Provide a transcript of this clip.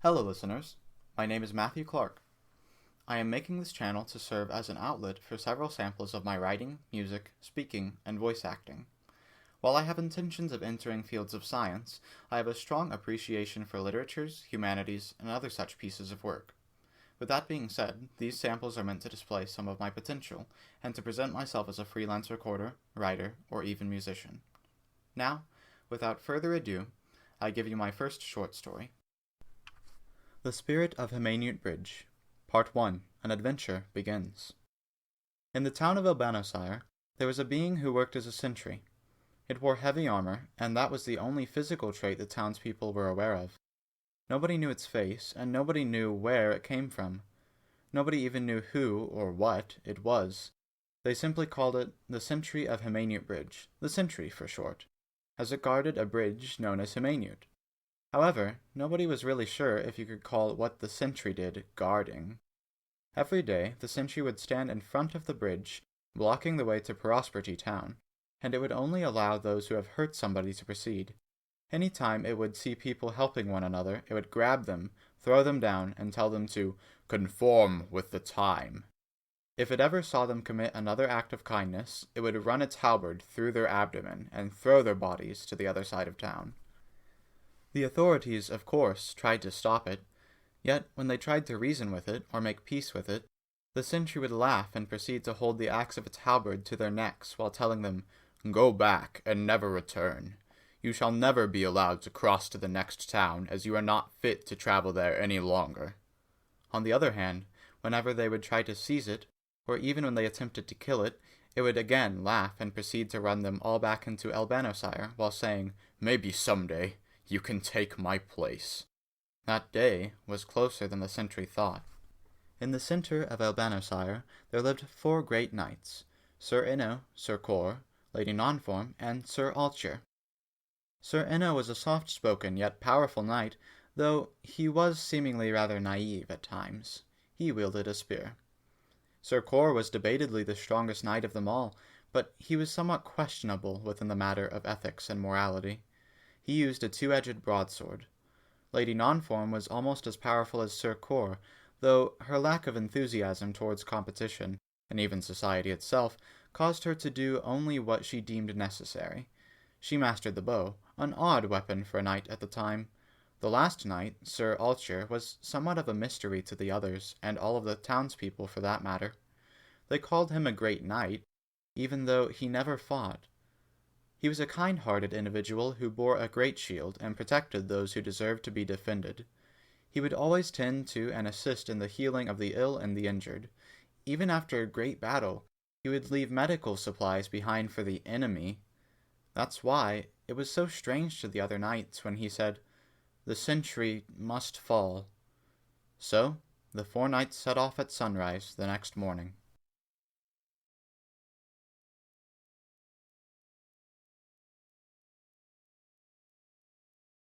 Hello listeners, my name is Matthew Clark. I am making this channel to serve as an outlet for several samples of my writing, music, speaking, and voice acting. While I have intentions of entering fields of science, I have a strong appreciation for literatures, humanities, and other such pieces of work. With that being said, these samples are meant to display some of my potential, and to present myself as a freelance recorder, writer, or even musician. Now, without further ado, I give you my first short story. The Spirit of Himaynut Bridge, Part 1, An Adventure Begins. In the town of Albanosire, there was a being who worked as a sentry. It wore heavy armor, and that was the only physical trait the townspeople were aware of. Nobody knew its face, and nobody knew where it came from. Nobody even knew who, or what, it was. They simply called it the Sentry of Himaynut Bridge, the Sentry for short, as it guarded a bridge known as Himaynut. However, nobody was really sure if you could call what the sentry did guarding. Every day, the sentry would stand in front of the bridge, blocking the way to Prosperity Town, and it would only allow those who have hurt somebody to proceed. Any time it would see people helping one another, it would grab them, throw them down, and tell them to conform with the time. If it ever saw them commit another act of kindness, it would run its halberd through their abdomen and throw their bodies to the other side of town. The authorities, of course, tried to stop it, yet when they tried to reason with it or make peace with it, the sentry would laugh and proceed to hold the axe of its halberd to their necks while telling them, "Go back and never return. You shall never be allowed to cross to the next town, as you are not fit to travel there any longer." On the other hand, whenever they would try to seize it, or even when they attempted to kill it would again laugh and proceed to run them all back into Albanosire while saying, "Maybe someday you can take my place." That day was closer than the sentry thought. In the center of Albanosire there lived 4 great knights, Sir Inno, Sir Cor, Lady Nonform, and Sir Alcher. Sir Inno was a soft-spoken yet powerful knight, though he was seemingly rather naive at times. He wielded a spear. Sir Cor was debatedly the strongest knight of them all, but he was somewhat questionable within the matter of ethics and morality. He used a 2-edged broadsword. Lady Nonform was almost as powerful as Sir Cor, though her lack of enthusiasm towards competition, and even society itself, caused her to do only what she deemed necessary. She mastered the bow, an odd weapon for a knight at the time. The last knight, Sir Alcher, was somewhat of a mystery to the others, and all of the townspeople for that matter. They called him a great knight, even though he never fought. He was a kind-hearted individual who bore a great shield and protected those who deserved to be defended. He would always tend to and assist in the healing of the ill and the injured. Even after a great battle, he would leave medical supplies behind for the enemy. That's why it was so strange to the other knights when he said, "The sentry must fall." So, the 4 knights set off at sunrise the next morning.